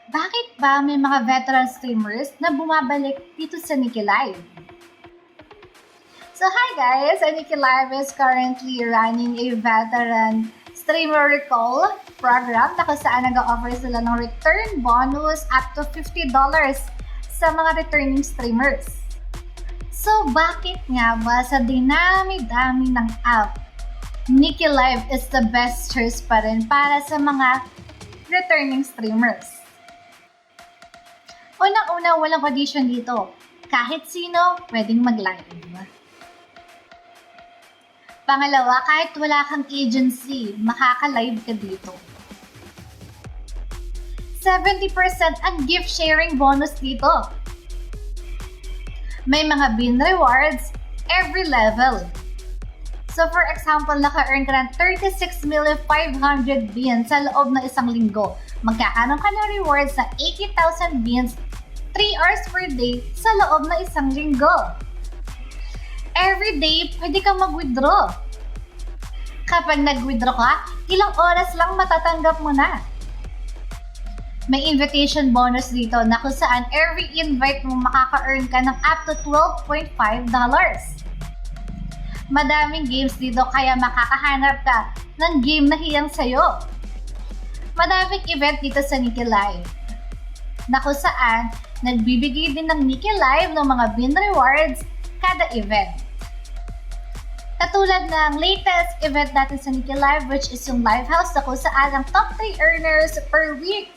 Bakit ba may mga veteran streamers na bumabalik dito sa Nikki Live? So hi guys, Nikki Live is currently running a veteran streamer recall program na kung saan nag-offer sila ng return bonus up to $50 sa mga returning streamers. So bakit nga ba sa dinami-dami ng app, Nikki Live is the best choice pa rin para sa mga returning streamers? Unang-una, walang audition dito. Kahit sino, pwedeng mag-live. Pangalawa, kahit wala kang agency, makaka-live ka dito. 70% ang gift sharing bonus dito. May mga bean rewards every level. So for example, naka-earn ka ng 36,500,000 beans sa loob ng isang linggo. Magkakaroon ka ng rewards na 80,000 beans 3 hours per day sa loob ng isang linggo. Every day, pwede kang mag-withdraw. Kapag nag-withdraw ka, ilang oras lang matatanggap mo na. May invitation bonus dito na kung saan every invite mo makaka-earn ka ng up to $12.5. Madaming games dito kaya makakahanap ka ng game na hiyang sa'yo. Madaming event dito sa Nikki Live na kung saan nagbibigay din ng Nikki Live ng mga bean rewards kada event. Katulad ng latest event natin sa Nikki Live, which is yung Live House na kung saan ang top 3 earners per week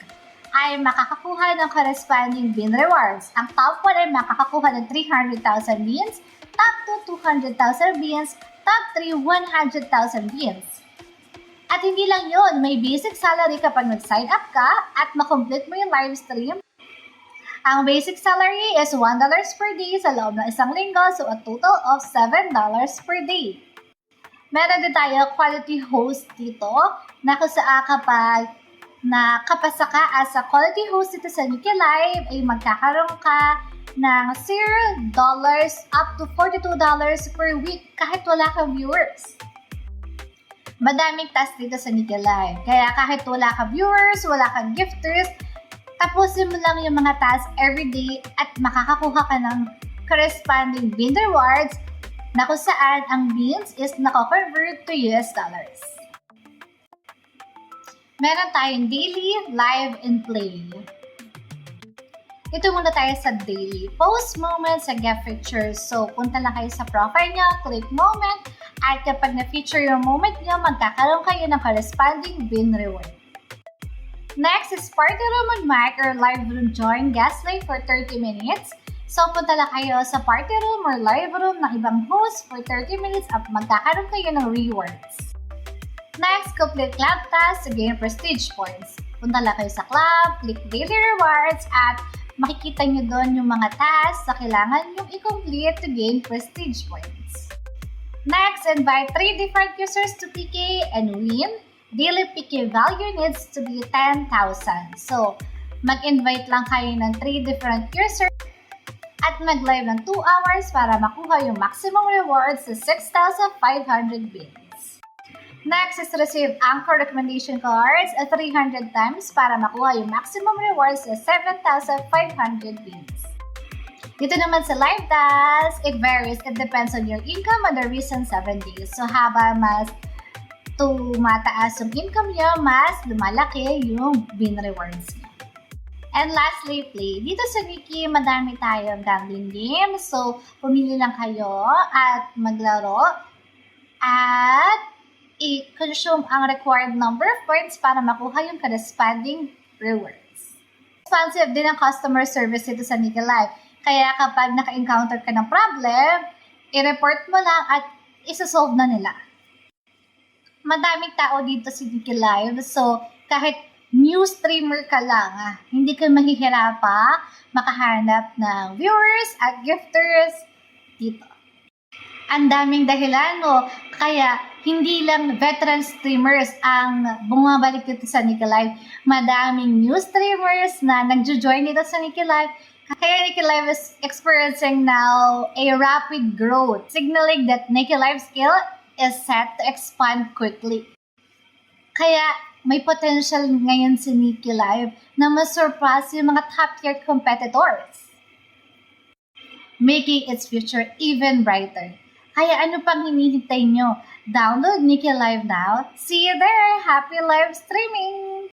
ay makakakuha ng corresponding bean rewards. Ang top 1 ay makakakuha ng 300,000 beans, top 2, 200,000 beans, top 3, 100,000 beans. At hindi lang yun, may basic salary kapag nag-sign up ka at makomplete mo yung live stream. Ang basic salary is $1 per day sa loob ng isang linggo, so a total of $7 per day. Meron din tayo quality host dito na kung saan kapag nakapasa ka as a quality host dito sa Nikki Live ay magkakaroon ka ng $0 up to $42 per week kahit wala kang viewers. Madaming task dito sa Nikki Live, kaya kahit wala kang viewers, wala kang gifters, tapusin mo lang yung mga tasks everyday at makakakuha ka ng corresponding bean rewards na kung saan ang beans is nako-convert to US dollars. Meron tayong daily, live, and play. Ito muna tayo sa daily. Post moment sa gift features. So, punta lang kayo sa profile nyo, click moment, at kapag na-feature yung moment nyo, magkakaroon kayo ng corresponding bean reward. Next is party room on mic or live room join guest live for 30 minutes. So, punta lang kayo sa party room or live room ng ibang host for 30 minutes at magkakaroon kayo ng rewards. Next, complete club tasks to gain prestige points. Punta lang kayo sa club, click daily rewards at makikita nyo doon yung mga tasks na kailangan yung i-complete to gain prestige points. Next, invite 3 different users to PK and win. Daily PK value needs to be 10,000. So, mag-invite lang kayo ng 3 different users at mag-live ng 2 hours para makuha yung maximum rewards sa 6,500 beans. Next is receive anchor recommendation cards at 300 times para makuha yung maximum rewards sa 7,500 beans. Dito naman sa live task, it varies. It depends on your income and the recent 7 days. So, habang mas tumataas yung income nyo, mas lumalaki yung bean rewards nyo. And lastly, play. Dito sa Nikki, madami tayong gambling games. So, pumili lang kayo at maglaro at i-consume ang required number of points para makuha yung corresponding rewards. Responsive din ang customer service dito sa Nikki Live. Kaya kapag naka-encounter ka ng problem, i-report mo lang at isa-solve na nila. Madaming tao dito sa Nikki Live. So, kahit new streamer ka lang, hindi ka mahihirapa makahanap ng viewers at gifters dito. Ang daming dahilan, no? Kaya hindi lang veteran streamers ang bumabalik dito sa Nikki Live. Madaming new streamers na nagjo-join dito sa Nikki Live. Kaya Nikki Live is experiencing now a rapid growth, signaling that Nikki Live skill is set to expand quickly. Kaya may potential ngayon si Nikki Live na masurpass yung mga top-tier competitors, making its future even brighter. Kaya ano pang hinihintay nyo? Download Nikki Live now. See you there! Happy live streaming!